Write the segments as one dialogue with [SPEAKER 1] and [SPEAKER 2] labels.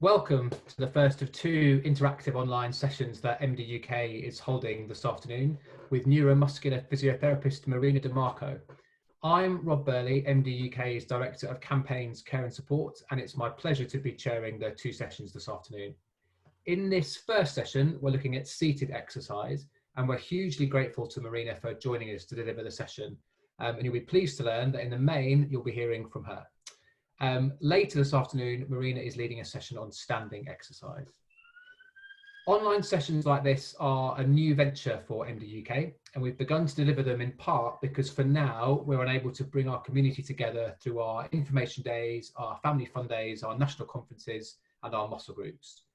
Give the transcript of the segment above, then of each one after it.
[SPEAKER 1] Welcome to the first of two interactive online sessions that MD UK is holding this afternoon with neuromuscular physiotherapist Marina Di Marco. I'm Rob Burley, MD UK's Director of Campaigns, Care and Support, and it's my pleasure to be chairing the two sessions this afternoon. In this first session, we're looking at seated exercise, and we're hugely grateful to Marina for joining us to deliver the session. And you'll be pleased to learn that in the main, you'll be hearing from her. Later this afternoon, Marina is leading a session on standing exercise. Online sessions like this are a new venture for MD UK, and we've begun to deliver them in part because for now, we're unable to bring our community together through our information days, our family fun days, our national conferences, and our muscle groups.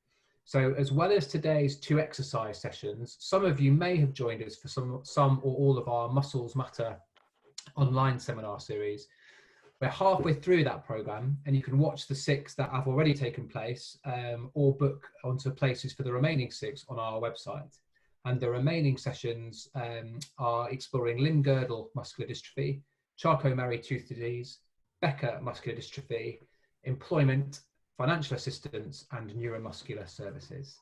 [SPEAKER 1] So as well as today's two exercise sessions, some of you may have joined us for some or all of our Muscles Matter online seminar series. We're halfway through that programme, and you can watch the 6 that have already taken place or book onto places for the remaining 6 on our website. And the remaining sessions are exploring limb-girdle muscular dystrophy, Charcot-Marie tooth disease, Becker muscular dystrophy, employment, financial assistance, and neuromuscular services.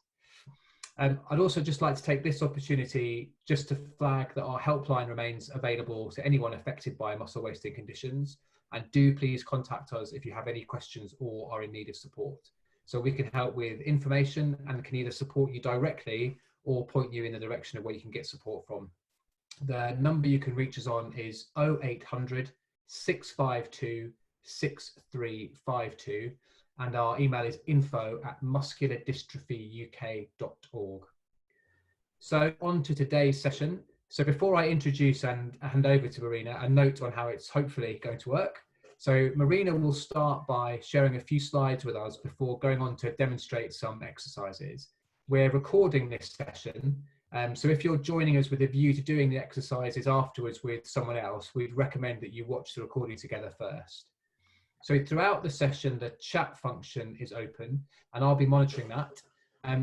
[SPEAKER 1] I'd also just like to take this opportunity just to flag that our helpline remains available to anyone affected by muscle wasting conditions. And do please contact us if you have any questions or are in need of support. So we can help with information and can either support you directly or point you in the direction of where you can get support from. The number you can reach us on is 0800 652 6352, and our email is info@musculardystrophyuk.org. So on to today's session. So before I introduce and hand over to Marina, a note on how it's hopefully going to work. So Marina will start by sharing a few slides with us before going on to demonstrate some exercises. We're recording this session, so if you're joining us with a view to doing the exercises afterwards with someone else, we'd recommend that you watch the recording together first. So throughout the session, the chat function is open, and I'll be monitoring that.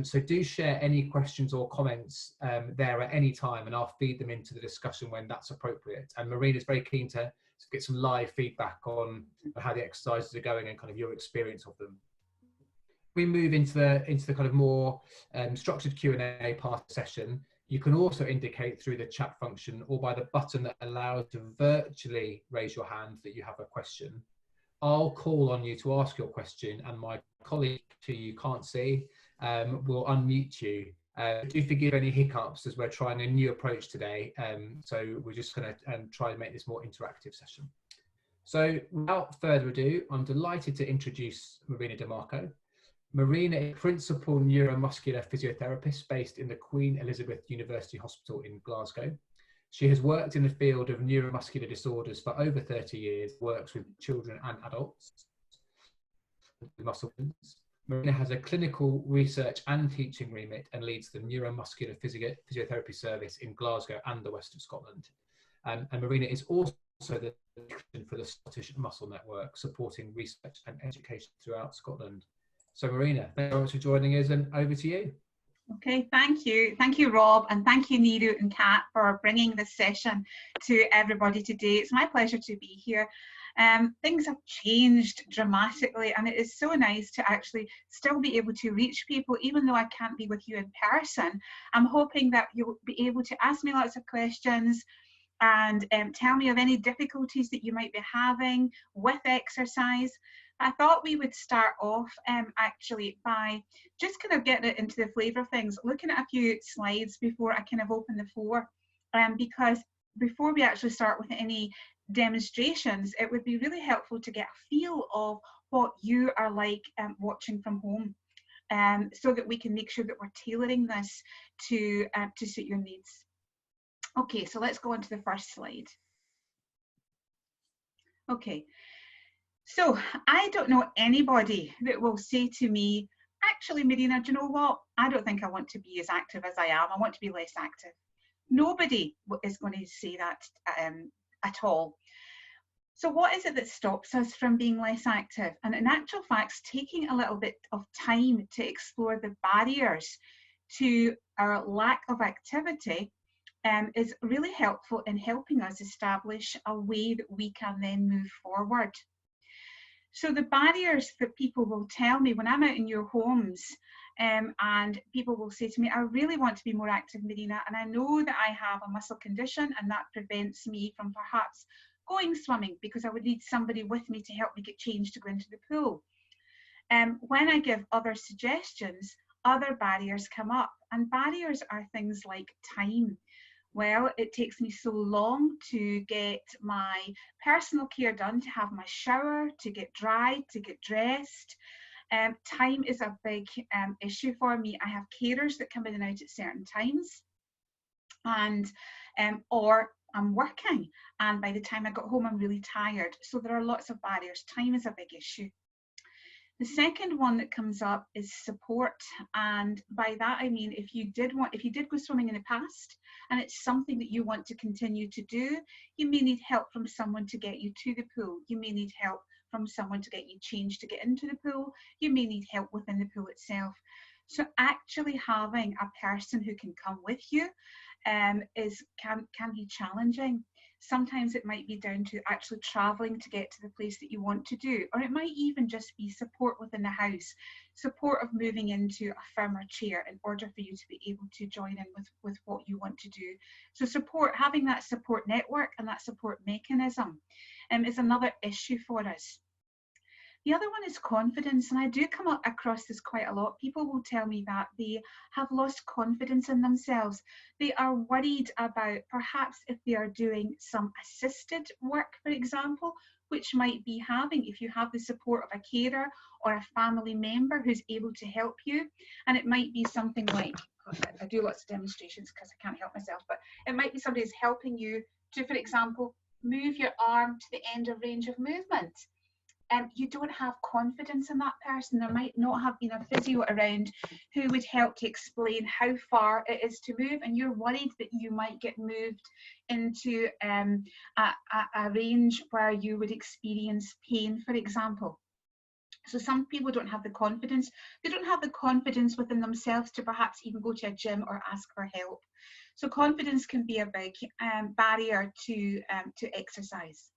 [SPEAKER 1] So do share any questions or comments there at any time, and I'll feed them into the discussion when that's appropriate. And Marina's very keen to get some live feedback on how the exercises are going and kind of your experience of them. We move into the kind of more structured Q&A part of the session. You can also indicate through the chat function or by the button that allows you to virtually raise your hand that you have a question. I'll call on you to ask your question, and my colleague who you can't see will unmute you. Do forgive any hiccups as we're trying a new approach today. So we're just going to try and make this more interactive session. So without further ado, I'm delighted to introduce Marina Di Marco. Marina is a principal neuromuscular physiotherapist based in the Queen Elizabeth University Hospital in Glasgow. She has worked in the field of neuromuscular disorders for over 30 years, works with children and adults with muscle wounds. Marina has a clinical research and teaching remit and leads the Neuromuscular Physiotherapy Service in Glasgow and the west of Scotland. And Marina is also the for the Scottish Muscle Network, supporting research and education throughout Scotland. So Marina, thank you very much for joining us, and over to you.
[SPEAKER 2] Okay, thank you. Thank you, Rob, and thank you, Neeru and Kat, for bringing this session to everybody today. It's my pleasure to be here. Things have changed dramatically, and it is so nice to actually still be able to reach people, even though I can't be with you in person. I'm hoping that you'll be able to ask me lots of questions and tell me of any difficulties that you might be having with exercise. I thought we would start off actually by just kind of getting it into the flavour of things, looking at a few slides before I kind of open the floor, because before we actually start with any demonstrations, it would be really helpful to get a feel of what you are like watching from home, so that we can make sure that we're tailoring this to suit your needs. Okay, so let's go on to the first slide. Okay. So I don't know anybody that will say to me, actually, Marina, do you know what? I don't think I want to be as active as I am. I want to be less active. Nobody is going to say that at all. So what is it that stops us from being less active? And in actual fact, taking a little bit of time to explore the barriers to our lack of activity is really helpful in helping us establish a way that we can then move forward. So the barriers that people will tell me when I'm out in your homes, and people will say to me, I really want to be more active, Marina, and I know that I have a muscle condition and that prevents me from perhaps going swimming because I would need somebody with me to help me get changed to go into the pool. When I give other suggestions, other barriers come up, and barriers are things like time. Well, it takes me so long to get my personal care done, to have my shower, to get dried, to get dressed. Time is a big issue for me. I have carers that come in and out at certain times, and or I'm working, and by the time I got home I'm really tired. So there are lots of barriers. Time is a big issue. The second one that comes up is support, and by that I mean if you did go swimming in the past and it's something that you want to continue to do, you may need help from someone to get you to the pool. You may need help from someone to get you changed to get into the pool. You may need help within the pool itself. So actually having a person who can come with you can be challenging. Sometimes it might be down to actually traveling to get to the place that you want to do, or it might even just be support within the house, support of moving into a firmer chair in order for you to be able to join in with what you want to do. So support, having that support network and that support mechanism is another issue for us. The other one is confidence, and I do come across this quite a lot. People will tell me that they have lost confidence in themselves. They are worried about perhaps if they are doing some assisted work, for example, which might be having, if you have the support of a carer or a family member who's able to help you, and it might be something like, I do lots of demonstrations because I can't help myself, but it might be somebody who's helping you to, for example, move your arm to the end of range of movement. You don't have confidence in that person. There might not have been a physio around who would help to explain how far it is to move, and you're worried that you might get moved into a range where you would experience pain, for example. So some people don't have the confidence. They don't have the confidence within themselves to perhaps even go to a gym or ask for help. So confidence can be a big barrier to exercise.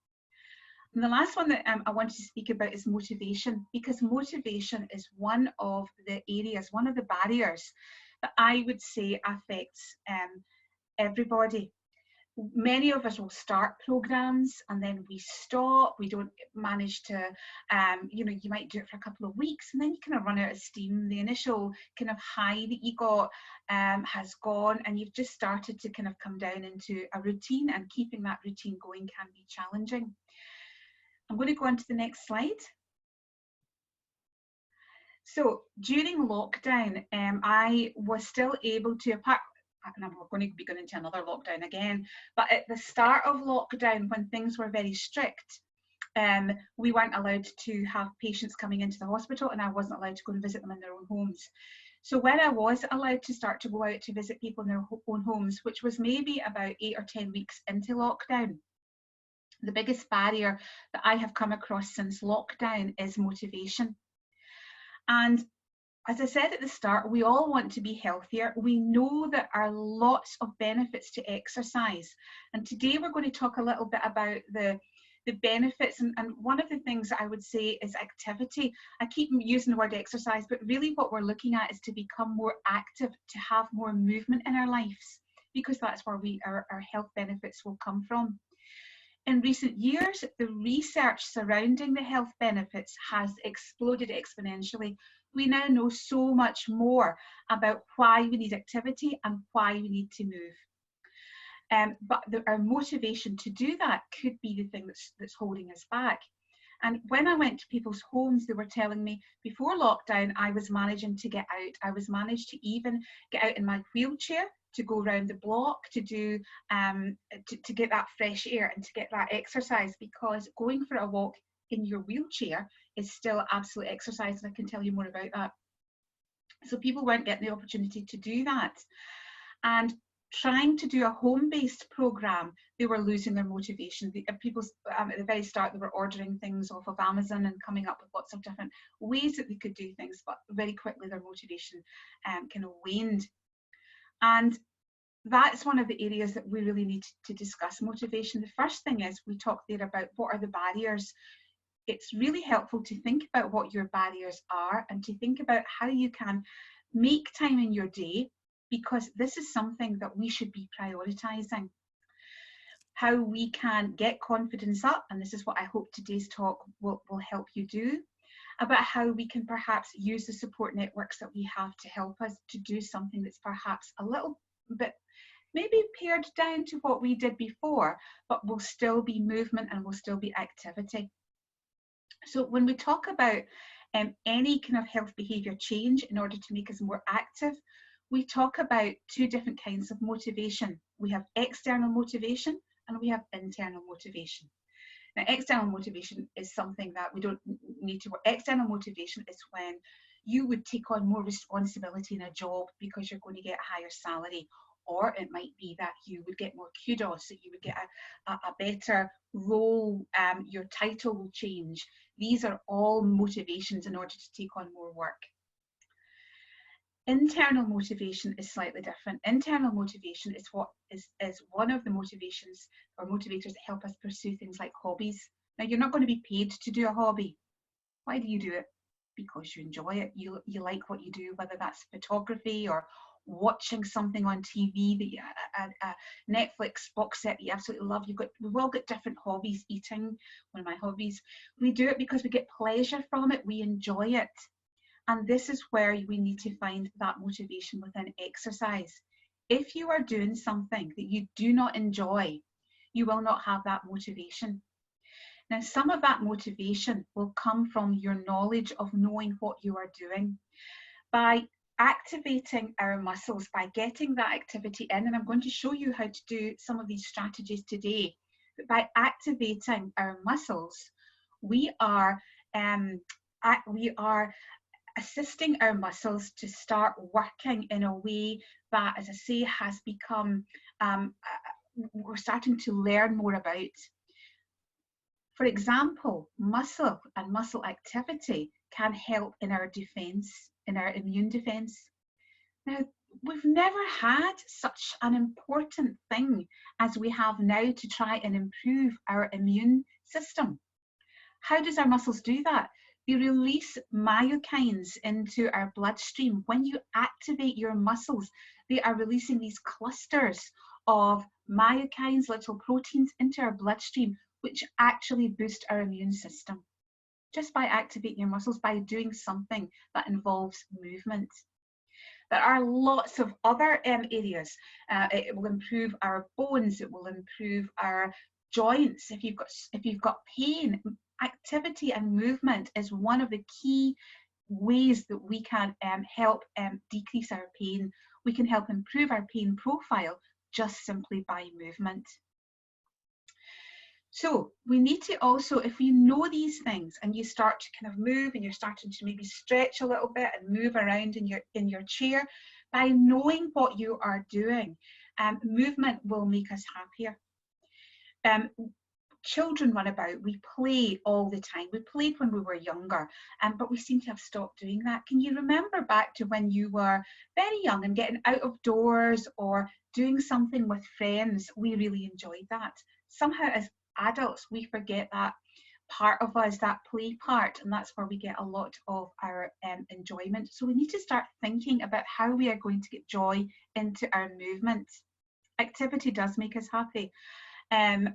[SPEAKER 2] And the last one that I wanted to speak about is motivation, because motivation is one of the areas, one of the barriers that I would say affects everybody. Many of us will start programs and then we stop. We don't manage to, you might do it for a couple of weeks and then you kind of run out of steam. The initial kind of high that you got has gone, and you've just started to kind of come down into a routine, and keeping that routine going can be challenging. I'm going to go on to the next slide. So during lockdown, I was still able to, and I'm going to be going into another lockdown again, but at the start of lockdown, when things were very strict, we weren't allowed to have patients coming into the hospital, and I wasn't allowed to go and visit them in their own homes. So when I was allowed to start to go out to visit people in their own homes, which was maybe about 8 or 10 weeks into lockdown, the biggest barrier that I have come across since lockdown is motivation. And as I said at the start, we all want to be healthier. We know there are lots of benefits to exercise. And today we're going to talk a little bit about the benefits. And one of the things that I would say is activity. I keep using the word exercise, but really what we're looking at is to become more active, to have more movement in our lives, because that's where our health benefits will come from. In recent years, the research surrounding the health benefits has exploded exponentially. We now know so much more about why we need activity and why we need to move. But our motivation to do that could be the thing that's holding us back. And when I went to people's homes, they were telling me before lockdown, I was managing to get out. I was managed to even get out in my wheelchair to go around the block, to do to get that fresh air and to get that exercise, because going for a walk in your wheelchair is still absolute exercise, and I can tell you more about that. So people weren't getting the opportunity to do that, and trying to do a home-based program, they were losing their motivation. People at the very start, they were ordering things off of Amazon and coming up with lots of different ways that they could do things, but very quickly their motivation kind of waned. And that's one of the areas that we really need to discuss motivation. The first thing is, we talked there about what are the barriers. it's really helpful to think about what your barriers are and to think about how you can make time in your day, because this is something that we should be prioritizing. How we can get confidence up, and this is what I hope today's talk will help you do, about how we can perhaps use the support networks that we have to help us to do something that's perhaps a little bit maybe pared down to what we did before, but will still be movement and will still be activity. So when we talk about any kind of health behaviour change in order to make us more active, we talk about two different kinds of motivation. We have external motivation and we have internal motivation. Now, external motivation is something that we don't need to work. External motivation is when you would take on more responsibility in a job because you're going to get a higher salary, or it might be that you would get more kudos, that you would get a better role, your title will change. These are all motivations in order to take on more work. Internal motivation is slightly different. Internal motivation is what is one of the motivations or motivators that help us pursue things like hobbies. Now, you're not going to be paid to do a hobby. Why do you do it? Because you enjoy it. You like what you do, whether that's photography or watching something on TV, that a Netflix box set that you absolutely love. We've all got different hobbies. Eating, one of my hobbies. We do it because we get pleasure from it. We enjoy it. And this is where we need to find that motivation within exercise. If you are doing something that you do not enjoy, you will not have that motivation. Now, some of that motivation will come from your knowledge of knowing what you are doing. By activating our muscles, by getting that activity in, and I'm going to show you how to do some of these strategies today, but by activating our muscles, we are assisting our muscles to start working in a way that, as I say, has become, we're starting to learn more about. For example, muscle and muscle activity can help in our defense, in our immune defense. Now, we've never had such an important thing as we have now to try and improve our immune system. How does our muscles do that? They release myokines into our bloodstream. When you activate your muscles, they are releasing these clusters of myokines, little proteins, into our bloodstream, which actually boost our immune system. Just by activating your muscles, by doing something that involves movement. There are lots of other areas. It will improve our bones. It will improve our joints. If you've got pain, activity and movement is one of the key ways that we can help decrease our pain. We can help improve our pain profile just simply by movement. So we need to also, if we know these things and you start to kind of move and you're starting to maybe stretch a little bit and move around in your chair, by knowing what you are doing, movement will make us happier. Children run about, we play all the time. We played when we were younger, but we seem to have stopped doing that. Can you remember back to when you were very young and getting out of doors or doing something with friends? We really enjoyed that. Somehow as adults, we forget that part of us, that play part, and that's where we get a lot of our enjoyment. So we need to start thinking about how we are going to get joy into our movement. Activity does make us happy. And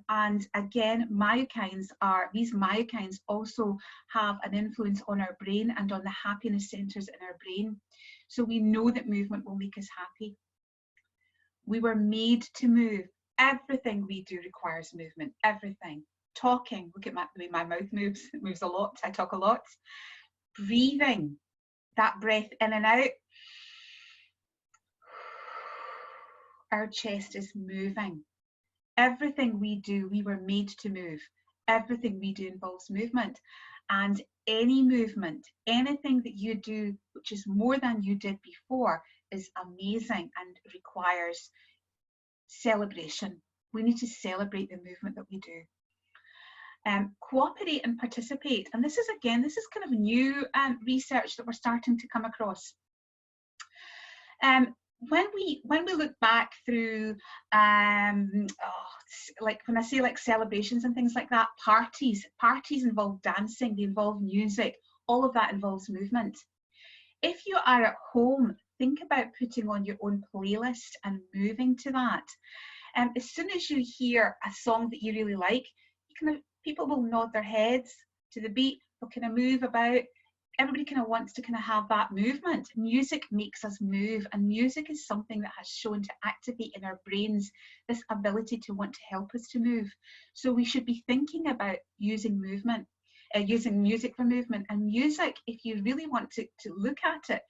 [SPEAKER 2] again, these myokines also have an influence on our brain and on the happiness centers in our brain. So we know that movement will make us happy. We were made to move. Everything we do requires movement, everything. Talking, look at the way my mouth moves, it moves a lot, I talk a lot. Breathing, that breath in and out. Our chest is moving. Everything we do, we were made to move. Everything we do involves movement. And any movement, anything that you do which is more than you did before is amazing and requires celebration. We need to celebrate the movement that we do. Cooperate and participate. And this is kind of new research that we're starting to come across. when we look back through like when I say like celebrations and things like that, parties involve dancing, they involve music, all of that involves movement. If you are at home, think about putting on your own playlist and moving to that. As soon as you hear a song that you really like, people will nod their heads to the beat, they'll kind of move about. Everybody kind of wants to kind of have that movement. Music makes us move, and music is something that has shown to activate in our brains this ability to want to help us to move. So we should be thinking about using movement, using music for movement. And music, if you really want to look at it,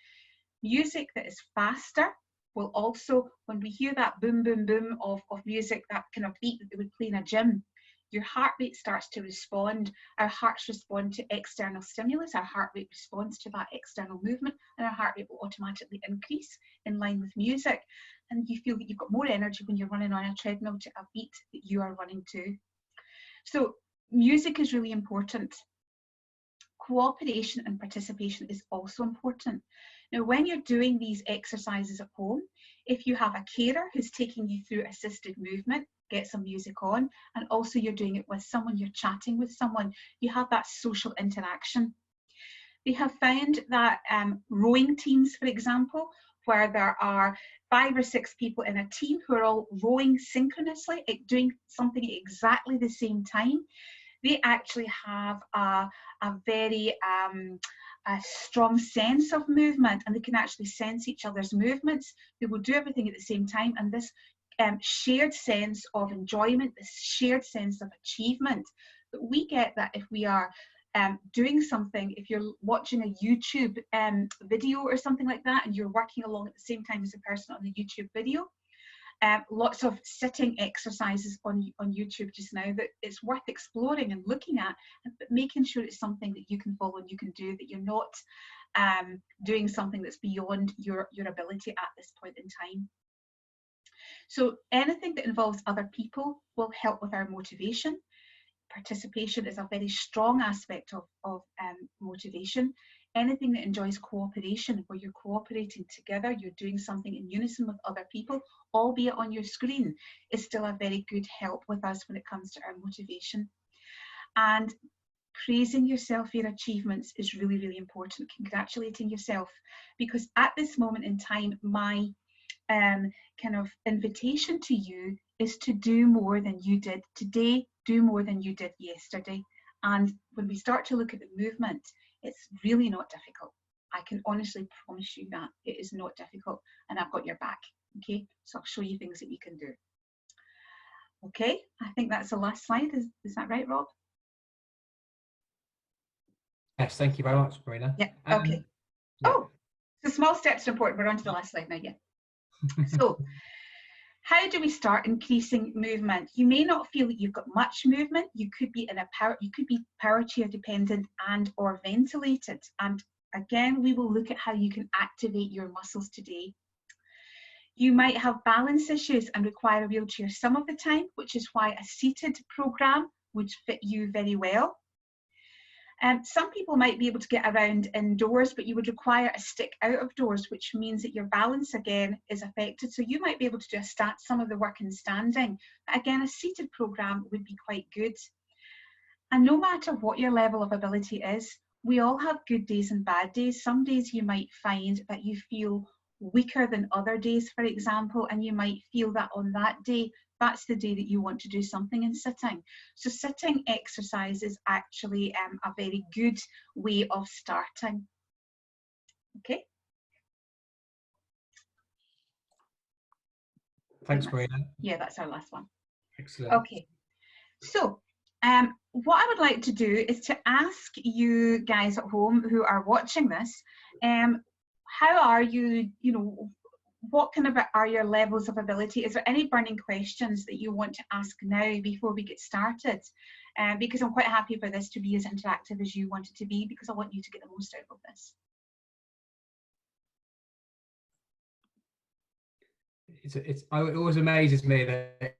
[SPEAKER 2] music that is faster will also, when we hear that boom, boom, boom of music, that kind of beat that they would play in a gym, your heart rate starts to respond. Our hearts respond to external stimulus. Our heart rate responds to that external movement, and our heart rate will automatically increase in line with music. And you feel that you've got more energy when you're running on a treadmill to a beat that you are running to. So music is really important. Cooperation and participation is also important. Now, when you're doing these exercises at home, if you have a carer who's taking you through assisted movement, get some music on, and also you're doing it with someone, you're chatting with someone, you have that social interaction. They have found that rowing teams, for example, where there are 5 or 6 people in a team who are all rowing synchronously, doing something at exactly the same time, they actually have a very a strong sense of movement, and they can actually sense each other's movements. They will do everything at the same time, and this shared sense of enjoyment, this shared sense of achievement, that we get that if we are doing something, if you're watching a YouTube video or something like that, and you're working along at the same time as the person on the YouTube video. Lots of sitting exercises on YouTube just now that it's worth exploring and looking at, but making sure it's something that you can follow and you can do, that you're not doing something that's beyond your ability at this point in time. So anything that involves other people will help with our motivation. Participation is a very strong aspect of motivation. Anything that enjoys cooperation, where you're cooperating together, you're doing something in unison with other people, albeit on your screen, is still a very good help with us when it comes to our motivation. And praising yourself for your achievements is really, really important. Congratulating yourself, because at this moment in time, my kind of invitation to you is to do more than you did today, do more than you did yesterday. And when we start to look at the movement, it's really not difficult. I can honestly promise you that it is not difficult, and I've got your back. Okay, so I'll show you things that you can do. Okay, I think that's the last slide. Is that right, Rob?
[SPEAKER 1] Yes, thank you very much, Marina.
[SPEAKER 2] Yeah, okay. Yeah. Oh, so small steps are important. We're on to the last slide now, yeah. So, how do we start increasing movement? You may not feel that you've got much movement. You could be in power chair dependent and or ventilated. And again, we will look at how you can activate your muscles today. You might have balance issues and require a wheelchair some of the time, which is why a seated program would fit you very well. Some people might be able to get around indoors, but you would require a stick out of doors, which means that your balance again is affected. So you might be able to do some of the work in standing. But again, a seated program would be quite good. And no matter what your level of ability is, we all have good days and bad days. Some days you might find that you feel weaker than other days, for example, and you might feel that on that day, that's the day that you want to do something in sitting. So sitting exercise is actually a very good way of starting. Okay.
[SPEAKER 1] Thanks, Marina.
[SPEAKER 2] Yeah, that's our last one.
[SPEAKER 1] Excellent.
[SPEAKER 2] Okay. So what I would like to do is to ask you guys at home who are watching this, how are you, what kind of are your levels of ability? Is there any burning questions that you want to ask now before we get started? Because I'm quite happy for this to be as interactive as you want it to be, because I want you to get the most out of this.
[SPEAKER 1] It always amazes me that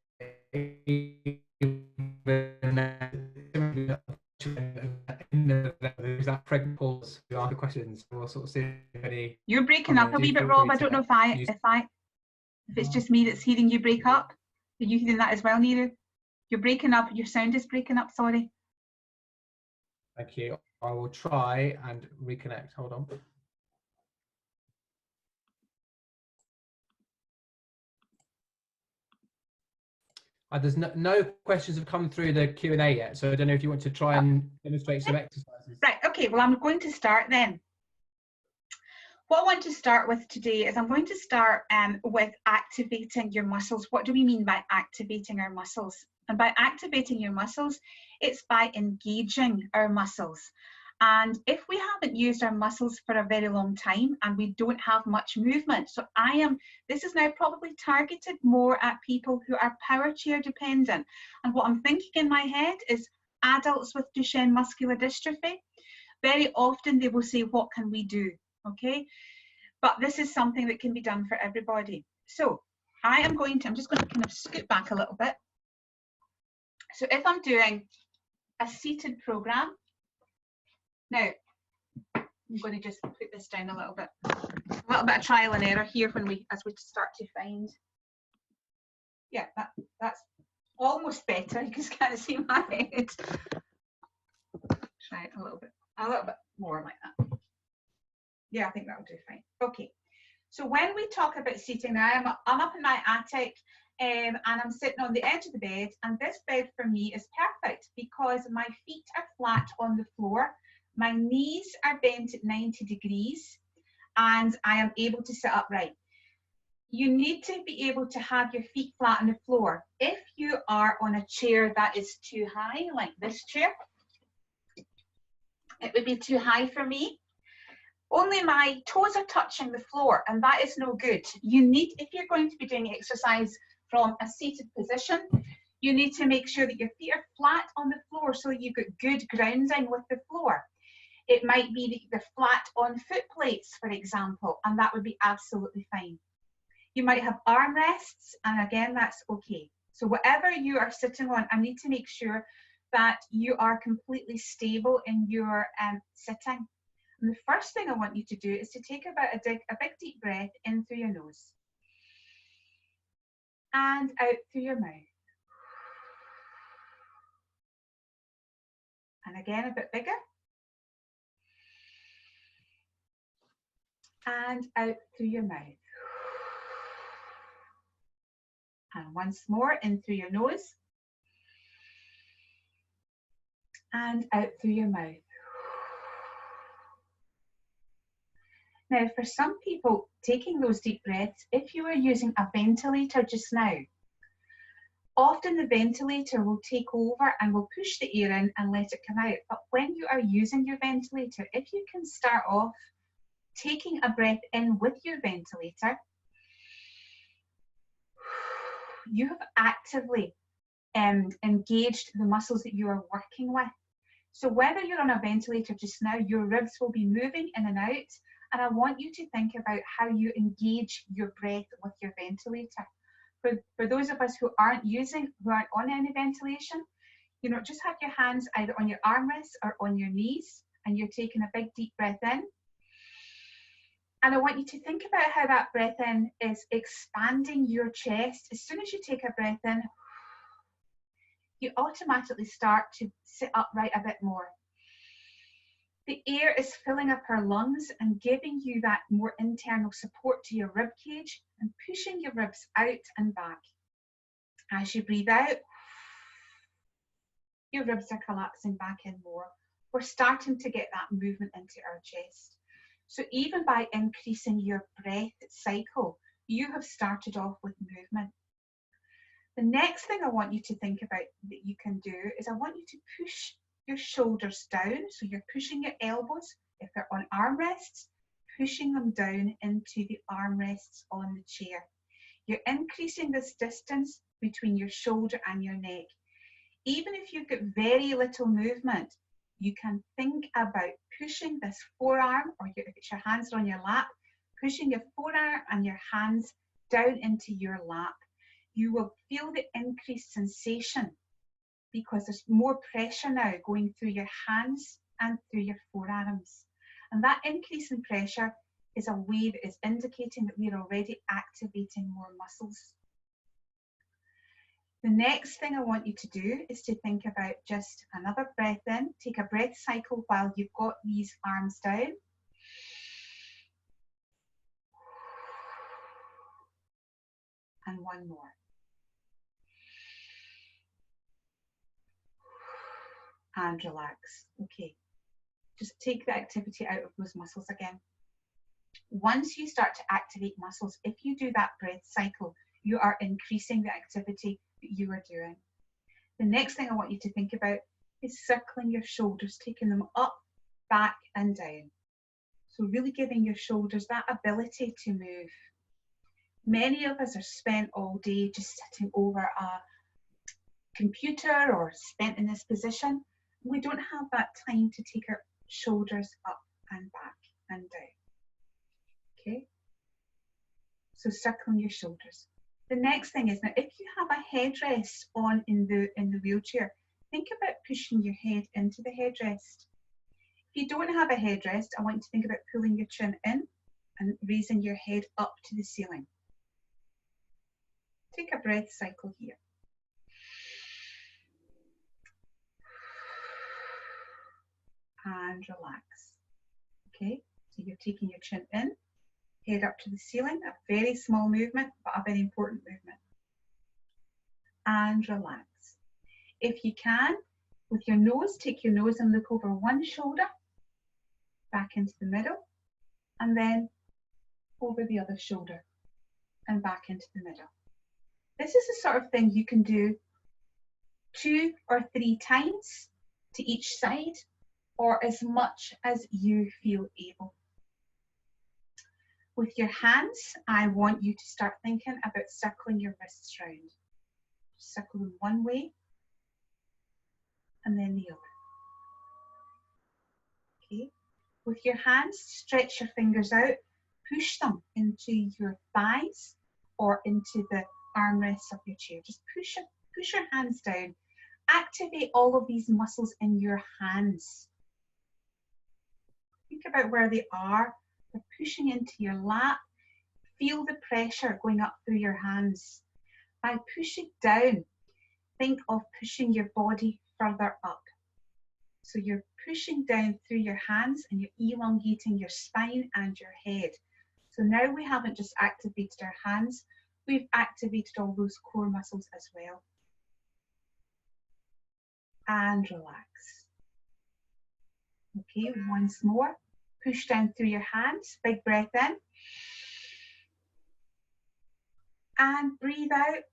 [SPEAKER 1] there's that pregnant pause to ask questions. We'll sort of see if any.
[SPEAKER 2] You're breaking up a wee bit, Rob. I don't know if I If it's just me that's hearing you break up, are you hearing that as well, Neeru? You're breaking up, your sound is breaking up, sorry.
[SPEAKER 1] Thank you. I will try and reconnect. Hold on. There's no questions have come through the Q&A yet, so I don't know if you want to try and demonstrate some exercises.
[SPEAKER 2] Right, okay, well, I'm going to start then. What I want to start with today is I'm going to start with activating your muscles. What do we mean by activating our muscles? And by activating your muscles, it's by engaging our muscles. And if we haven't used our muscles for a very long time and we don't have much movement, so this is now probably targeted more at people who are power chair dependent. And what I'm thinking in my head is adults with Duchenne muscular dystrophy. Very often they will say, what can we do? Okay, but this is something that can be done for everybody. So I'm just going to kind of scoot back a little bit. So if I'm doing a seated program, now I'm going to just put this down a little bit of trial and error here as we start to find. Yeah, that's almost better. You can kind of see my head. Try it a little bit more like that. Yeah, I think that will do fine. Okay, so when we talk about seating, now I'm up in my attic and I'm sitting on the edge of the bed, and this bed for me is perfect because my feet are flat on the floor, my knees are bent at 90 degrees, and I am able to sit upright. You need to be able to have your feet flat on the floor. If you are on a chair that is too high, like this chair, it would be too high for me. Only my toes are touching the floor, and that is no good. If you're going to be doing exercise from a seated position, you need to make sure that your feet are flat on the floor so you've got good grounding with the floor. It might be that they're flat on foot plates, for example, and that would be absolutely fine. You might have armrests, and again, that's okay. So whatever you are sitting on, I need to make sure that you are completely stable in your sitting. And the first thing I want you to do is to take a big deep breath in through your nose and out through your mouth. And again, a bit bigger. And out through your mouth. And once more, in through your nose. And out through your mouth. Now, for some people, taking those deep breaths, if you were using a ventilator just now, often the ventilator will take over and will push the air in and let it come out. But when you are using your ventilator, if you can start off taking a breath in with your ventilator, you have actively engaged the muscles that you are working with. So whether you're on a ventilator just now, your ribs will be moving in and out. And I want you to think about how you engage your breath with your ventilator. For those of us who aren't on any ventilation, just have your hands either on your armrests or on your knees, and you're taking a big deep breath in. And I want you to think about how that breath in is expanding your chest. As soon as you take a breath in, you automatically start to sit upright a bit more. The air is filling up our lungs and giving you that more internal support to your rib cage and pushing your ribs out and back. As you breathe out, your ribs are collapsing back in more. We're starting to get that movement into our chest. So even by increasing your breath cycle, you have started off with movement. The next thing I want you to think about that you can do is I want you to push your shoulders down. So you're pushing your elbows, if they're on armrests, pushing them down into the armrests on the chair. You're increasing this distance between your shoulder and your neck. Even if you've got very little movement, you can think about pushing this forearm, or if it's your hands on your lap, pushing your forearm and your hands down into your lap. You will feel the increased sensation because there's more pressure now going through your hands and through your forearms. And that increase in pressure is a way that is indicating that we're already activating more muscles. The next thing I want you to do is to think about just another breath in. Take a breath cycle while you've got these arms down. And one more. And relax. Okay. Just take the activity out of those muscles again. Once you start to activate muscles, if you do that breath cycle, you are increasing the activity that you are doing. The next thing I want you to think about is circling your shoulders, taking them up, back and down. So really giving your shoulders that ability to move. Many of us are spent all day just sitting over a computer or spent in this position. We don't have that time to take our shoulders up and back and down. Okay? So circling your shoulders. The next thing is, now if you have a headrest on in the wheelchair, think about pushing your head into the headrest. If you don't have a headrest, I want you to think about pulling your chin in and raising your head up to the ceiling. Take a breath cycle here. And relax. Okay, so you're taking your chin in, head up to the ceiling, a very small movement, but a very important movement. And relax. If you can, with your nose, take your nose and look over one shoulder, back into the middle, and then over the other shoulder, and back into the middle. This is the sort of thing you can do 2 or 3 times to each side, or as much as you feel able. With your hands, I want you to start thinking about circling your wrists round. Circle them one way, and then the other. Okay. With your hands, stretch your fingers out, push them into your thighs or into the armrests of your chair. Just push your hands down. Activate all of these muscles in your hands. Think about where they are. They're pushing into your lap. Feel the pressure going up through your hands. By pushing down, think of pushing your body further up. So you're pushing down through your hands and you're elongating your spine and your head. So now we haven't just activated our hands, we've activated all those core muscles as well. And relax. Okay, once more. Push down through your hands, big breath in. And breathe out.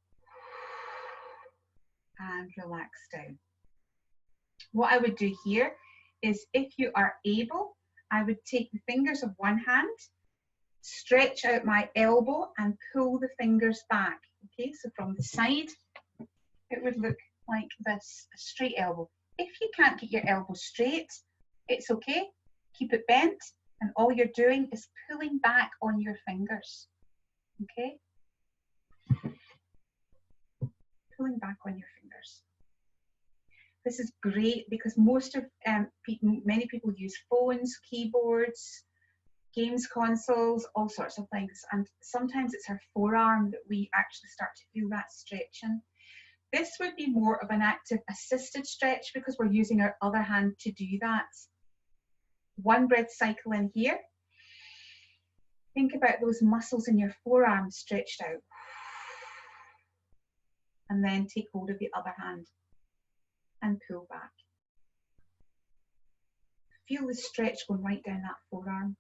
[SPEAKER 2] And relax down. What I would do here is, if you are able, I would take the fingers of one hand, stretch out my elbow and pull the fingers back. Okay, so from the side, it would look like this, a straight elbow. If you can't get your elbow straight, it's okay. Keep it bent, and all you're doing is pulling back on your fingers. Okay? Pulling back on your fingers. This is great because many people use phones, keyboards, games consoles, all sorts of things. And sometimes it's our forearm that we actually start to feel that stretching. This would be more of an active assisted stretch because we're using our other hand to do that. One breath cycle in here. Think about those muscles in your forearm stretched out. And then take hold of the other hand and pull back. Feel the stretch going right down that forearm.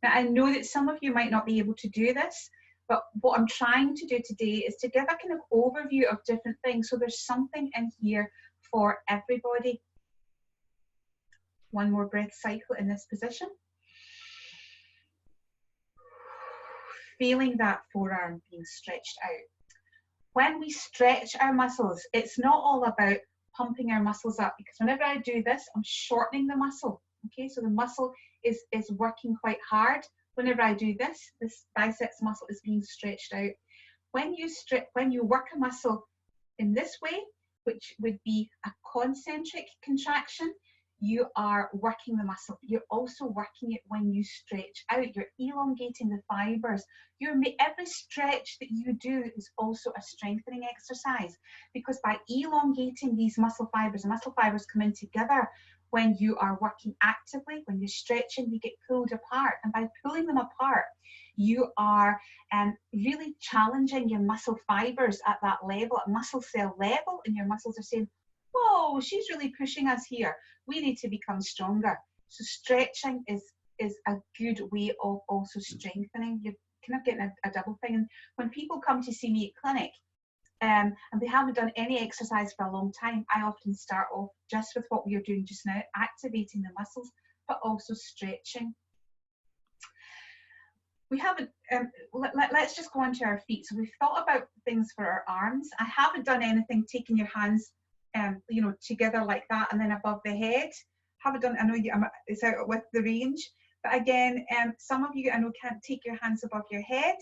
[SPEAKER 2] Now, I know that some of you might not be able to do this, but what I'm trying to do today is to give a kind of overview of different things. So there's something in here for everybody. One more breath cycle in this position. Feeling that forearm being stretched out. When we stretch our muscles, it's not all about pumping our muscles up, because whenever I do this, I'm shortening the muscle. Okay, so the muscle is working quite hard. Whenever I do this biceps muscle is being stretched out. When you work a muscle in this way, which would be a concentric contraction, you are working the muscle. You're also working it when you stretch out. You're elongating the fibers. Every stretch that you do is also a strengthening exercise, because by elongating these muscle fibers, the muscle fibers come in together when you are working actively. When you're stretching, they get pulled apart, and by pulling them apart, you are really challenging your muscle fibers at that level, at muscle cell level, and your muscles are saying, whoa, she's really pushing us here. We need to become stronger. So stretching is a good way of also strengthening. You're kind of getting a double thing. And when people come to see me at clinic, and they haven't done any exercise for a long time, I often start off just with what we are doing just now, activating the muscles, but also stretching. We haven't, let's just go on to our feet. So we've thought about things for our arms. I haven't done anything taking your hands you know, together like that and then above the head. Haven't done, I know it's out with the range, but again, some of you I know can't take your hands above your head,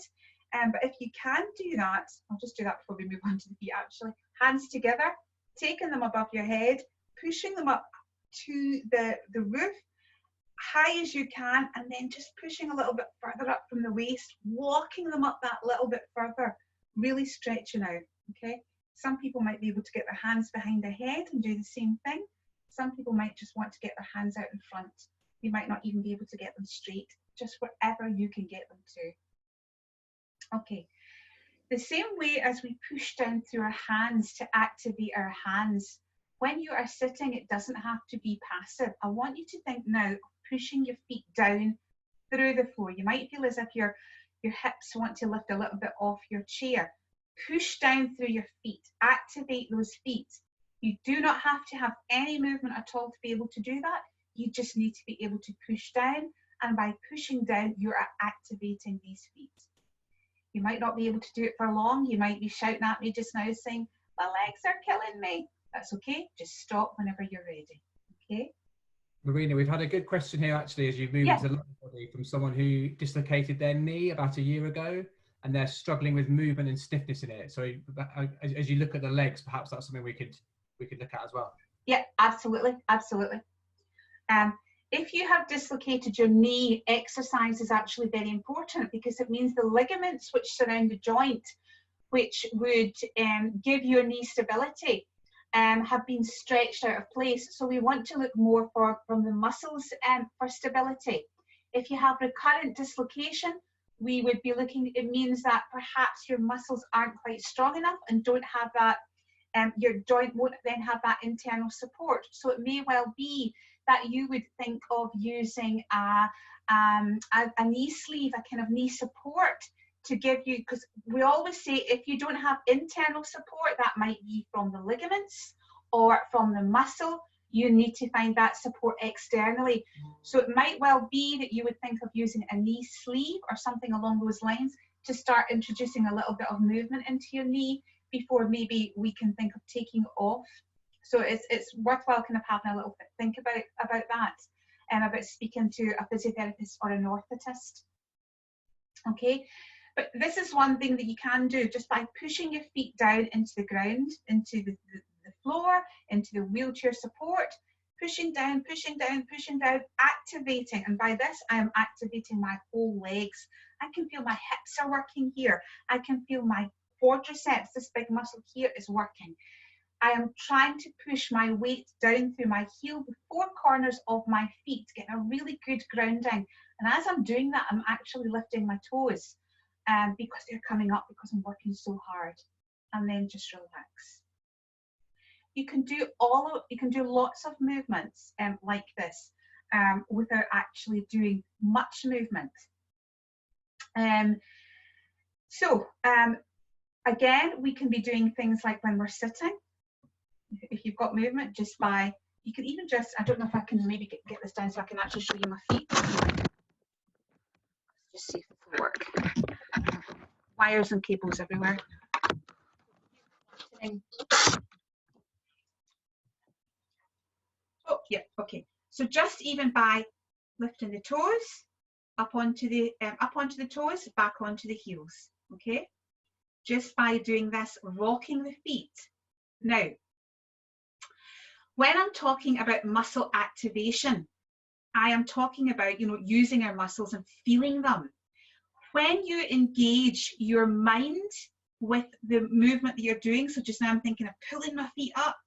[SPEAKER 2] but if you can do that, I'll just do that before we move on to the feet actually. Hands together, taking them above your head, pushing them up to the roof, high as you can, and then just pushing a little bit further up from the waist, walking them up that little bit further, really stretching out, okay? Some people might be able to get their hands behind their head and do the same thing. Some people might just want to get their hands out in front. You might not even be able to get them straight, just wherever you can get them to. Okay, the same way as we push down through our hands to activate our hands, when you are sitting, it doesn't have to be passive. I want you to think now of pushing your feet down through the floor. You might feel as if your hips want to lift a little bit off your chair. Push down through your feet, activate those feet. You do not have to have any movement at all to be able to do that. You just need to be able to push down, and by pushing down, you are activating these feet. You might not be able to do it for long. You might be shouting at me just now saying, my legs are killing me. That's okay, just stop whenever you're ready, okay?
[SPEAKER 1] Marina, we've had a good question here actually as you move into the lower body from someone who dislocated their knee about a year ago, and they're struggling with movement and stiffness in it. So as you look at the legs, perhaps that's something we could look at as well.
[SPEAKER 2] Yeah, absolutely, absolutely. If you have dislocated your knee, exercise is actually very important, because it means the ligaments which surround the joint, which would give your knee stability, have been stretched out of place. So we want to look more from the muscles for stability. If you have recurrent dislocation, we would be looking, it means that perhaps your muscles aren't quite strong enough and don't have that, your joint won't then have that internal support. So it may well be that you would think of using a knee sleeve, a kind of knee support to give you, because we always say if you don't have internal support, that might be from the ligaments or from the muscle, you need to find that support externally. So it might well be that you would think of using a knee sleeve or something along those lines to start introducing a little bit of movement into your knee before maybe we can think of taking it off. So it's worthwhile kind of having a little bit think about that, and about speaking to a physiotherapist or an orthotist. Okay, but this is one thing that you can do just by pushing your feet down into the ground, into the floor, into the wheelchair support, pushing down, pushing down, pushing down, activating. And by this, I am activating my whole legs. I can feel my hips are working here. I can feel my quadriceps, this big muscle here, is working. I am trying to push my weight down through my heel, the four corners of my feet, getting a really good grounding. And as I'm doing that, I'm actually lifting my toes because they're coming up because I'm working so hard. And then just relax. You can do lots of movements like this without actually doing much movement. Again, we can be doing things like when we're sitting. If you've got movement, just by, you can even just, I don't know if I can maybe get this down so I can actually show you my feet. Just see if it will work. Wires and cables everywhere. Oh, yeah, okay. So just even by lifting the toes up onto the toes, back onto the heels, okay? Just by doing this, rocking the feet. Now, When I'm talking about muscle activation, I am talking about, using our muscles and feeling them. When you engage your mind with the movement that you're doing, so just now I'm thinking of pulling my feet up,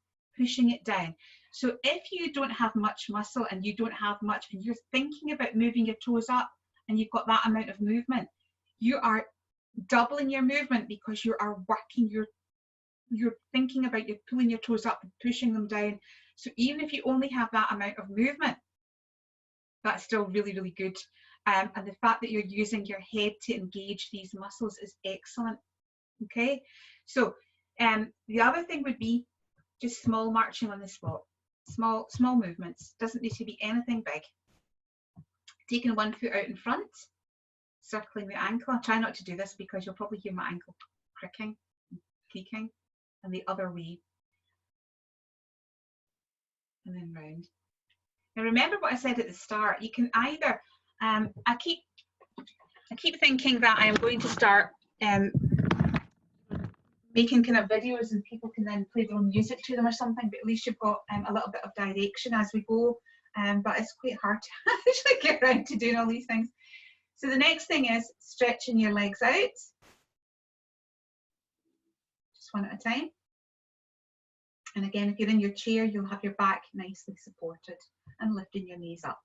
[SPEAKER 2] pushing it down. So if you don't have much muscle and you don't have much, and you're thinking about moving your toes up and you've got that amount of movement, you are doubling your movement because you are working you're thinking about you're pulling your toes up and pushing them down. So even if you only have that amount of movement, that's still really, really good. And the fact that you're using your head to engage these muscles is excellent. Okay, so the other thing would be just small marching on the spot. Small movements. Doesn't need to be anything big. Taking one foot out in front, circling the ankle. I'll try not to do this because you'll probably hear my ankle creaking, creaking, and the other way. And then round. Now remember what I said at the start. You can either, I keep thinking that I am going to start making kind of videos and people can then play their own music to them or something, but at least you've got a little bit of direction as we go. But it's quite hard to actually get around to doing all these things. So the next thing is stretching your legs out. Just one at a time. And again, if you're in your chair, you'll have your back nicely supported and lifting your knees up.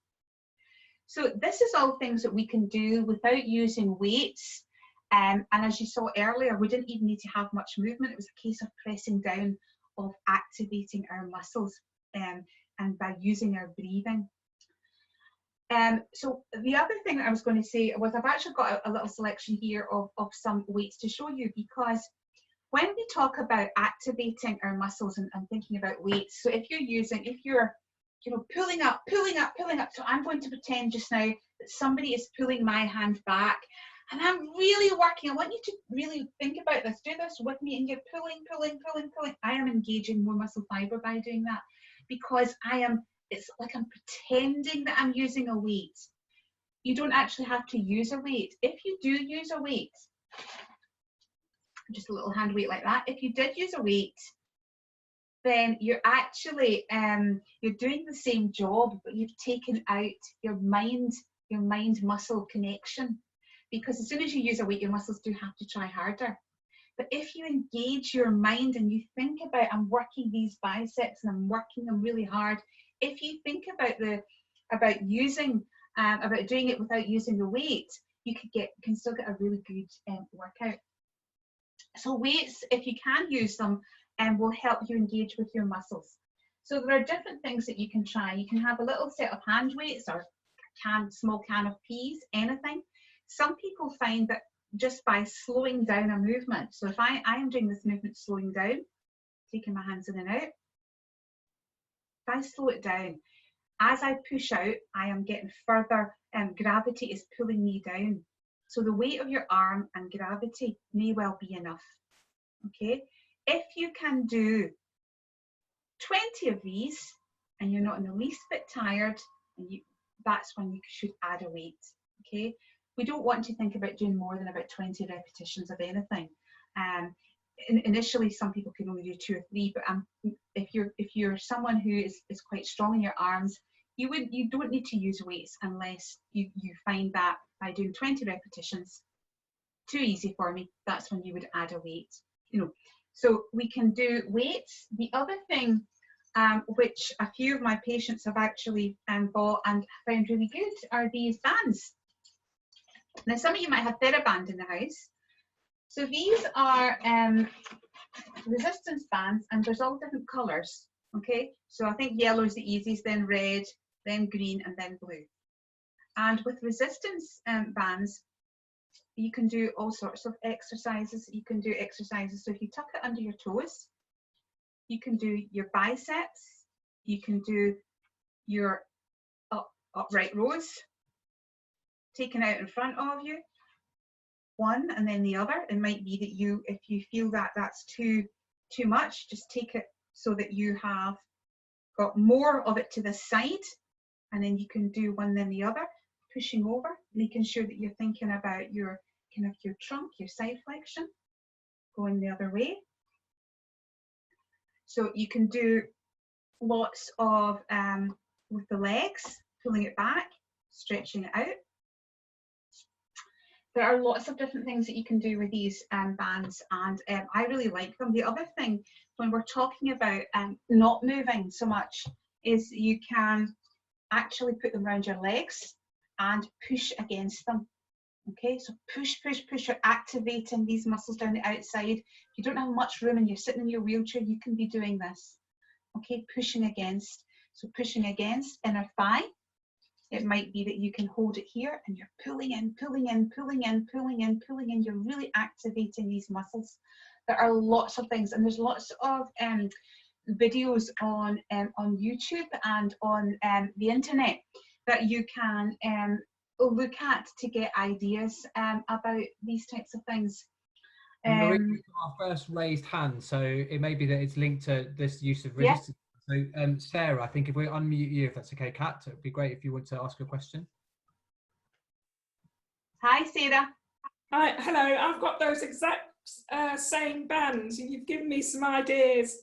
[SPEAKER 2] So this is all things that we can do without using weights. And as you saw earlier, we didn't even need to have much movement. It was a case of pressing down, of activating our muscles and by using our breathing. So the other thing that I was going to say was I've actually got a little selection here of some weights to show you, because when we talk about activating our muscles and thinking about weights, so if you're pulling up, so I'm going to pretend just now that somebody is pulling my hand back and I'm really working. I want you to really think about this. Do this with me, and you're pulling. I am engaging more muscle fiber by doing that, because it's like I'm pretending that I'm using a weight. You don't actually have to use a weight. If you do use a weight, just a little hand weight like that, if you did use a weight, then you're actually you're doing the same job, but you've taken out your mind muscle connection, because as soon as you use a weight, your muscles do have to try harder. But if you engage your mind and you think about, I'm working these biceps and I'm working them really hard, if you think about about doing it without using the weight, you can still get a really good workout. So weights, if you can use them, will help you engage with your muscles. So there are different things that you can try. You can have a little set of hand weights or small can of peas, anything. Some people find that just by slowing down a movement, so if I am doing this movement slowing down, taking my hands in and out, if I slow it down, as I push out, I am getting further, gravity is pulling me down. So the weight of your arm and gravity may well be enough, okay? If you can do 20 of these and you're not in the least bit tired, that's when you should add a weight, okay? We don't want to think about doing more than about 20 repetitions of anything. Initially, some people can only do 2 or 3, but if you're someone who is quite strong in your arms, you don't need to use weights unless you find that by doing 20 repetitions too easy for me. That's when you would add a weight. So we can do weights. The other thing which a few of my patients have actually bought and found really good are these bands. Now, some of you might have TheraBand in the house. So these are resistance bands, and there's all different colours, okay? So I think yellow is the easiest, then red, then green, and then blue. And with resistance bands, you can do all sorts of exercises. You can do exercises. So if you tuck it under your toes, you can do your biceps, you can do your upright rows, taken out in front of you, one and then the other. It might be that if you feel that that's too much, just take it so that you have got more of it to the side, and then you can do one then the other, pushing over, making sure that you're thinking about your trunk, your side flexion, going the other way. So you can do lots of, with the legs, pulling it back, stretching it out. There are lots of different things that you can do with these bands, and I really like them. The other thing, when we're talking about not moving so much, is you can actually put them around your legs and push against them. Okay, so push, push, push. You're activating these muscles down the outside. If you don't have much room and you're sitting in your wheelchair, you can be doing this. Okay, pushing against. So pushing against inner thigh. It might be that you can hold it here and you're pulling in, pulling in, pulling in, pulling in, pulling in. You're really activating these muscles. There are lots of things, and there's lots of videos on YouTube and on the internet that you can look at to get ideas about these types of things.
[SPEAKER 1] Marina, our first raised hand, so it may be that it's linked to this use of resistance. So Sarah, I think if we unmute you, if that's okay, Kat, it would be great if you want to ask a question.
[SPEAKER 2] Hi, Sarah.
[SPEAKER 3] Hi, hello. I've got those exact same bands, and you've given me some ideas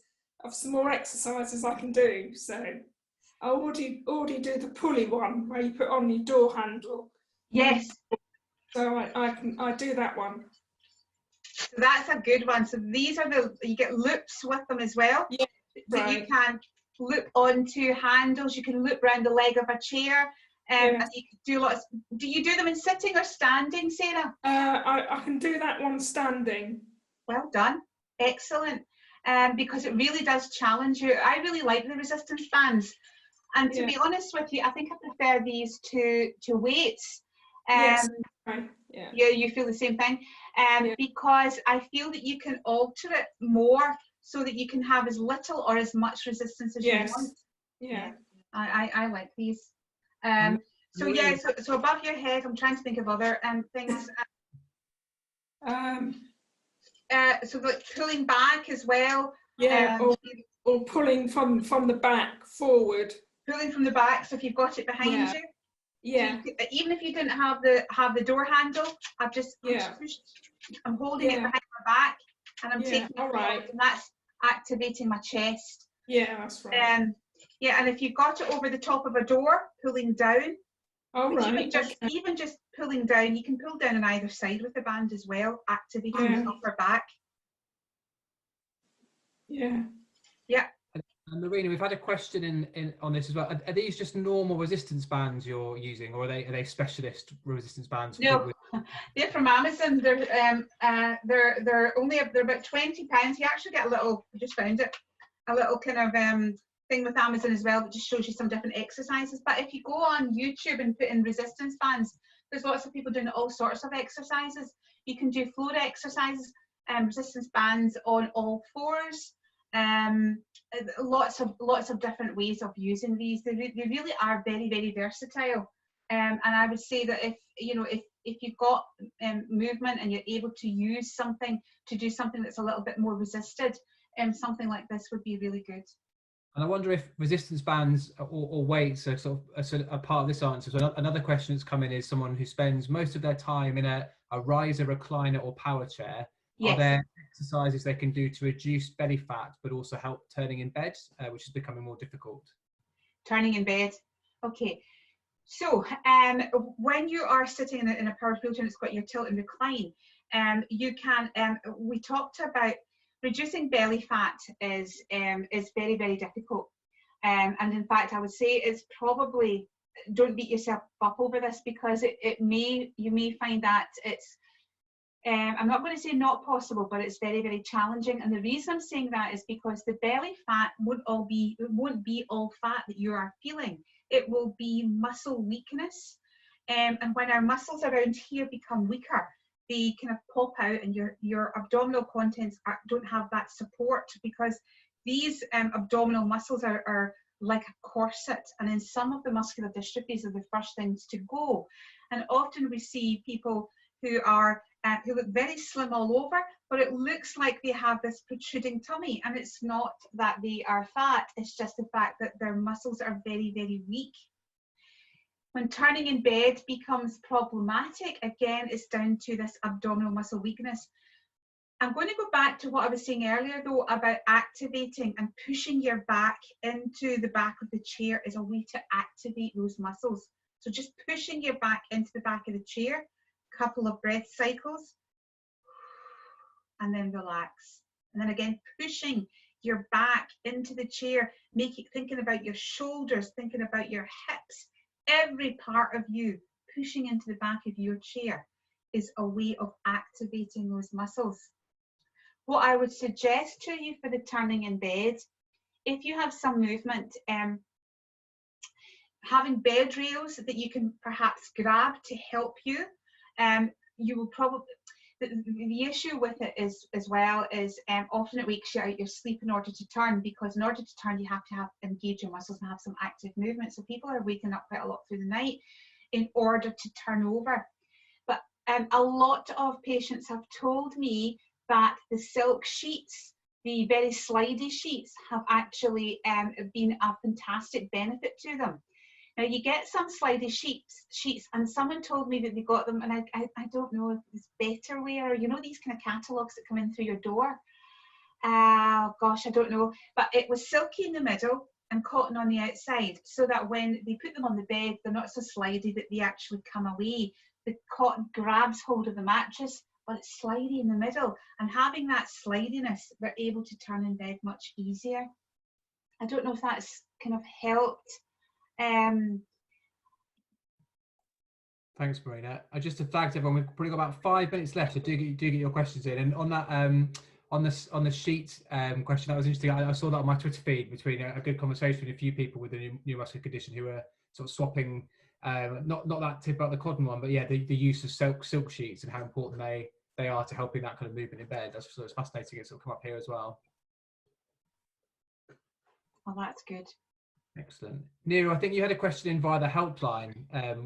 [SPEAKER 3] of some more exercises I can do. So I already do the pulley one where you put on your door handle.
[SPEAKER 2] Yes.
[SPEAKER 3] So I do that one.
[SPEAKER 2] So that's a good one. So these are you get loops with them as well.
[SPEAKER 3] Yeah,
[SPEAKER 2] so you can loop onto handles. You can loop around the leg of a chair. And you can do lots. Do you do them in sitting or standing, Sarah?
[SPEAKER 3] I can do that one standing.
[SPEAKER 2] Well done. Excellent. Because it really does challenge you. I really like the resistance bands. And to be honest with you, I think I prefer these to weights.
[SPEAKER 3] Yes. Right. Yeah.
[SPEAKER 2] You feel the same thing. Because I feel that you can alter it more so that you can have as little or as much resistance as you want.
[SPEAKER 3] Yeah.
[SPEAKER 2] I like these. So above your head, I'm trying to think of other things. So like pulling back as well.
[SPEAKER 3] Yeah, or pulling from the back forward.
[SPEAKER 2] Pulling from the back. So if you've got it behind you. Yeah. So even if you didn't have the door handle, I've just pushed. I'm holding it behind my back, and I'm taking it forward, and that's activating my chest.
[SPEAKER 3] Yeah, that's right.
[SPEAKER 2] And if you've got it over the top of a door, pulling down. Even just pulling down, you can pull down on either side with the band as well, activating the upper back.
[SPEAKER 3] Yeah.
[SPEAKER 2] Yeah.
[SPEAKER 1] And Marina, we've had a question on this as well. Are these just normal resistance bands you're using, or are they specialist resistance bands?
[SPEAKER 2] No, they're from Amazon. They're about £20. You actually get a little. I just found it. A little kind of thing with Amazon as well that just shows you some different exercises. But if you go on YouTube and put in resistance bands, there's lots of people doing all sorts of exercises. You can do floor exercises, resistance bands on all fours. Lots of different ways of using these. They really are very, very versatile. And I would say that if you've got movement and you're able to use something to do something that's a little bit more resisted, something like this would be really good.
[SPEAKER 1] And I wonder if resistance bands or weights are sort of a part of this answer. So another question that's come in is someone who spends most of their time in a riser, recliner or power chair. Yes. Are there exercises they can do to reduce belly fat but also help turning in bed, which is becoming more difficult?
[SPEAKER 2] Turning in bed. Okay. So when you are sitting in a powered wheelchair and it's got your tilt and recline, you can, we talked about reducing belly fat is very, very difficult. And in fact, I would say it's probably, don't beat yourself up over this, because you may find that it's, I'm not going to say not possible, but it's very, very challenging. And the reason I'm saying that is because the belly fat won't be all fat that you are feeling. It will be muscle weakness. And when our muscles around here become weaker, they kind of pop out, and your abdominal contents don't have that support, because these abdominal muscles are like a corset, and in some of the muscular dystrophies are the first things to go. And often we see people who look very slim all over, but it looks like they have this protruding tummy, and it's not that they are fat, it's just the fact that their muscles are very, very weak. When turning in bed becomes problematic, again, it's down to this abdominal muscle weakness. I'm going to go back to what I was saying earlier though about activating and pushing your back into the back of the chair is a way to activate those muscles. So just pushing your back into the back of the chair, couple of breath cycles, and then relax. And then again, pushing your back into the chair, thinking about your shoulders, thinking about your hips, every part of you pushing into the back of your chair is a way of activating those muscles. What I would suggest to you for the turning in bed, if you have some movement, having bed rails that you can perhaps grab to help you, you will probably, the issue with it is as well is often it wakes you out your sleep in order to turn, because in order to turn you have to engage your muscles and have some active movement. So people are waking up quite a lot through the night in order to turn over. But a lot of patients have told me that the silk sheets, the very slidey sheets, have actually been a fantastic benefit to them. Now you get some slidey sheets, and someone told me that they got them, and I don't know if it's better wear, you know, these kind of catalogues that come in through your door. Gosh, I don't know, but it was silky in the middle and cotton on the outside, so that when they put them on the bed, they're not so slidey that they actually come away. The cotton grabs hold of the mattress, but it's slidey in the middle, and having that slidiness, they're able to turn in bed much easier. I don't know if that's kind of helped.
[SPEAKER 1] Thanks, Marina. Just to flag to everyone, we've probably got about 5 minutes left, so do get your questions in. And on that, on the sheet question, that was interesting. I saw that on my Twitter feed between a good conversation with a few people with a neuromuscular condition who were sort of swapping, not that tip about the cotton one, but yeah, the use of silk sheets and how important they are to helping that kind of movement in bed. That's sort of fascinating. It's sort of come up here as well.
[SPEAKER 2] Oh, that's good.
[SPEAKER 1] Excellent. Neil, I think you had a question in via the helpline,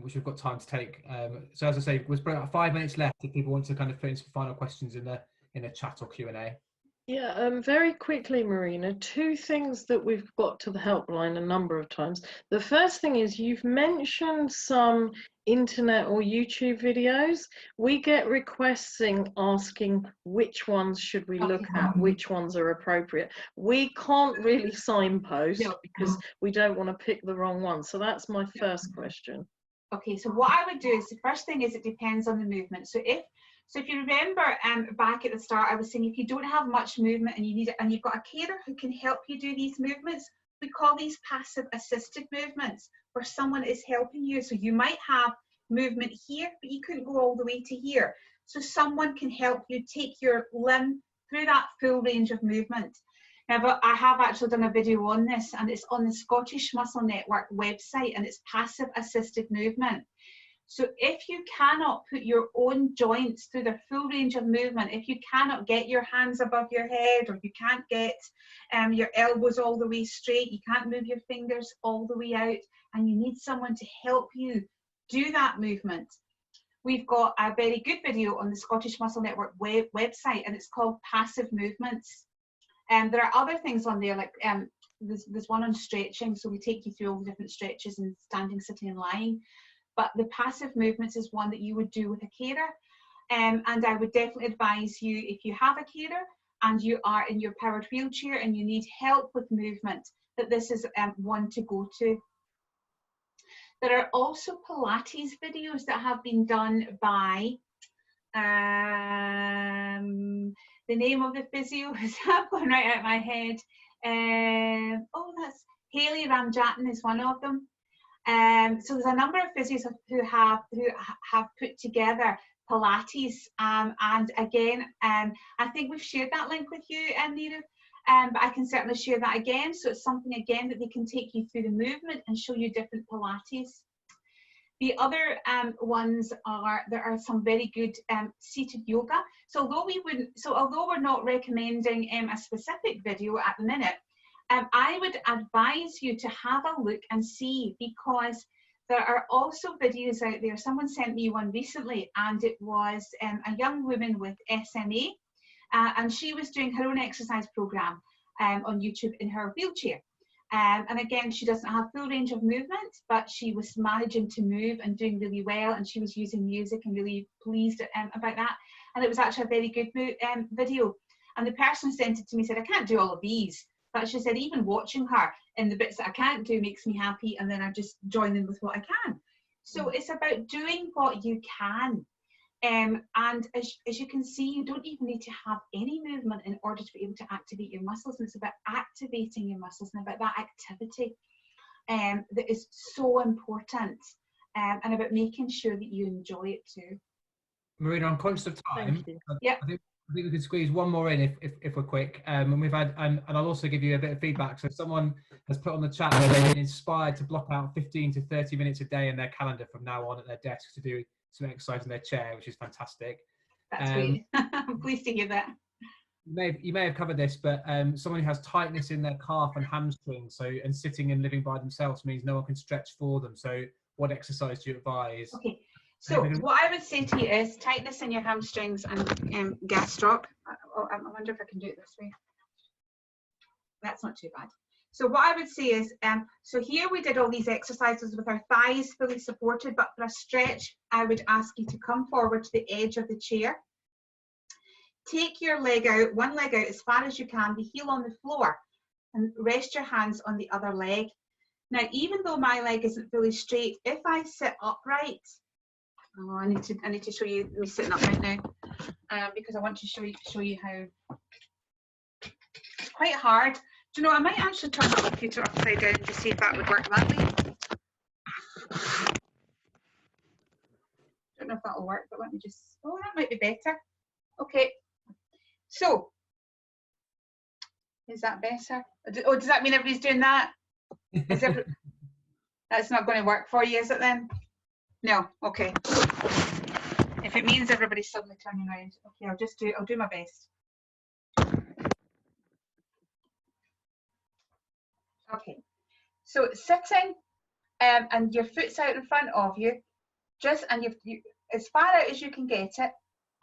[SPEAKER 1] which we've got time to take. So as I say, we've got about 5 minutes left if people want to kind of put in some final questions in the chat or Q&A.
[SPEAKER 4] Yeah, very quickly, Marina, 2 things that we've got to the helpline a number of times. The first thing is you've mentioned some internet or YouTube videos. We get requests asking which ones should we look at, which ones are appropriate. We can't really signpost because we don't want to pick the wrong one. So that's my first question.
[SPEAKER 2] Okay, so what I would do is, the first thing is it depends on the movement. So if you remember back at the start, I was saying if you don't have much movement and you need it, and you've got a carer who can help you do these movements, we call these passive assisted movements, where someone is helping you. So you might have movement here, but you couldn't go all the way to here. So someone can help you take your limb through that full range of movement. Now, I have actually done a video on this, and it's on the Scottish Muscle Network website, and it's passive assisted movement. So if you cannot put your own joints through their full range of movement, if you cannot get your hands above your head, or you can't get your elbows all the way straight, you can't move your fingers all the way out, and you need someone to help you do that movement, we've got a very good video on the Scottish Muscle Network website, and it's called Passive Movements. And there are other things on there, like there's one on stretching, so we take you through all the different stretches and standing, sitting and lying. But the passive movements is one that you would do with a carer. And I would definitely advise you, if you have a carer and you are in your powered wheelchair and you need help with movement, that this is one to go to. There are also Pilates videos that have been done by, the name of the physio is going right out of my head. Oh, that's Haley Ramjatan is one of them. So there's a number of physios who have put together Pilates, and again, I think we've shared that link with you, Neera, but I can certainly share that again. So it's something again that they can take you through the movement and show you different Pilates. The other ones are, there are some very good seated yoga. So although we're not recommending a specific video at the minute, I would advise you to have a look and see, because there are also videos out there. Someone sent me one recently, and it was a young woman with SMA, and she was doing her own exercise program on YouTube in her wheelchair. And again, she doesn't have full range of movement, but she was managing to move and doing really well, and she was using music and really pleased about that. And it was actually a very good video. And the person who sent it to me said, I can't do all of these, but she said, even watching her in the bits that I can't do makes me happy, and then I just join in with what I can. So it's about doing what you can. And as you can see, you don't even need to have any movement in order to be able to activate your muscles. And it's about activating your muscles and about that activity that is so important, and about making sure that you enjoy it too.
[SPEAKER 1] Marina, I'm conscious of time.
[SPEAKER 2] Yeah.
[SPEAKER 1] I think we could squeeze one more in if we're quick. And we've had, and I'll also give you a bit of feedback. So someone has put on the chat that they've been inspired to block out 15 to 30 minutes a day in their calendar from now on at their desk to do some exercise in their chair, which is fantastic.
[SPEAKER 2] That's great. I'm pleased to hear that.
[SPEAKER 1] You may have covered this, but someone who has tightness in their calf and hamstring, and sitting and living by themselves means no one can stretch for them. So what exercise do you advise?
[SPEAKER 2] Okay, so what I would say to you is tightness in your hamstrings and gastroc. I wonder if I can do it this way. That's not too bad. So what I would say is, so here we did all these exercises with our thighs fully supported, but for a stretch, I would ask you to come forward to the edge of the chair. Take your leg out, one leg out as far as you can, the heel on the floor, and rest your hands on the other leg. Now, even though my leg isn't fully straight, if I sit upright, I need to show you me sitting upright now, because I want to show you how it's quite hard. Do you know, I might actually turn the computer upside down to see if that would work that way. Don't know if that'll work, but let me just, oh, that might be better. Okay, so, is that better? Oh, does that mean everybody's doing that? That's not going to work for you, is it then? No, okay. If it means everybody's suddenly turning around, okay, I'll do my best. Okay, so sitting, and your foot's out in front of you, and you as far out as you can get it.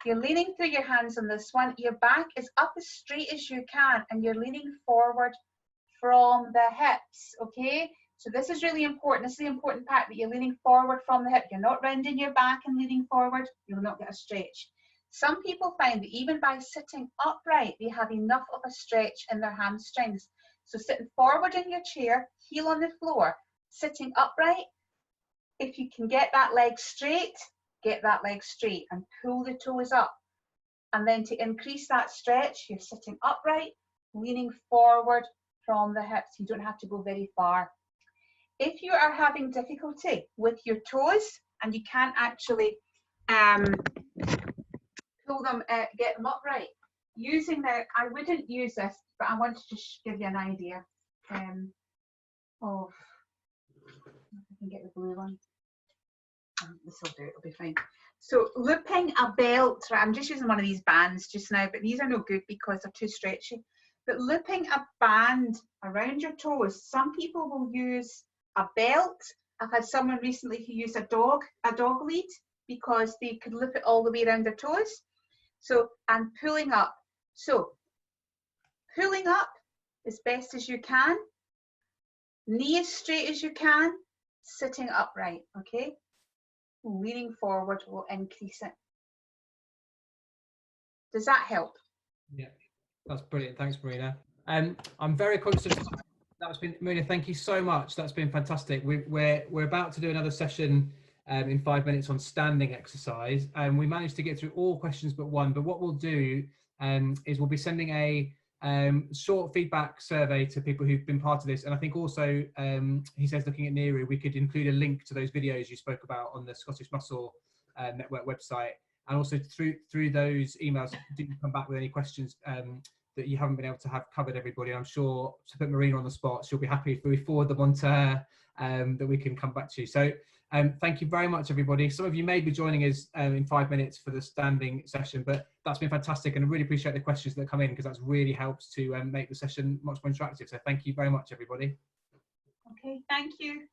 [SPEAKER 2] You're leaning through your hands on this one. Your back is up as straight as you can, and you're leaning forward from the hips, okay? So this is really important. This is the important part, that you're leaning forward from the hip. You're not rounding your back and leaning forward. You'll not get a stretch. Some people find that even by sitting upright, they have enough of a stretch in their hamstrings. So sitting forward in your chair, heel on the floor, sitting upright, if you can get that leg straight, get that leg straight and pull the toes up. And then to increase that stretch, you're sitting upright, leaning forward from the hips. You don't have to go very far. If you are having difficulty with your toes and you can't actually pull them, get them upright, using I wouldn't use this, but I want to just give you an idea of, if I can get the blue one. This will do, it'll be fine. So looping a belt, right, I'm just using one of these bands just now, but these are no good because they're too stretchy. But looping a band around your toes, some people will use a belt. I've had someone recently who used a dog lead because they could loop it all the way around their toes. So, and pulling up. So, pulling up as best as you can, knee as straight as you can, sitting upright, okay? Leaning forward will increase it. Does that help?
[SPEAKER 1] Yeah, that's brilliant. Thanks, Marina. I'm very conscious. That's been, Marina, thank you so much. That's been fantastic. We're about to do another session in 5 minutes on standing exercise, and we managed to get through all questions but one. But what we'll do is we'll be sending a short feedback survey to people who've been part of this, and I think also he says, looking at Neru, we could include a link to those videos you spoke about on the Scottish Muscle Network website, and also through those emails, do come back with any questions that you haven't been able to have covered, everybody. I'm sure, to put Marina on the spot, she'll be happy if we forward them on to her, that we can come back to you. So thank you very much, everybody. Some of you may be joining us in 5 minutes for the standing session, but that's been fantastic, and I really appreciate the questions that come in, because that's really helps to make the session much more interactive. So thank you very much, everybody.
[SPEAKER 2] Okay, thank you.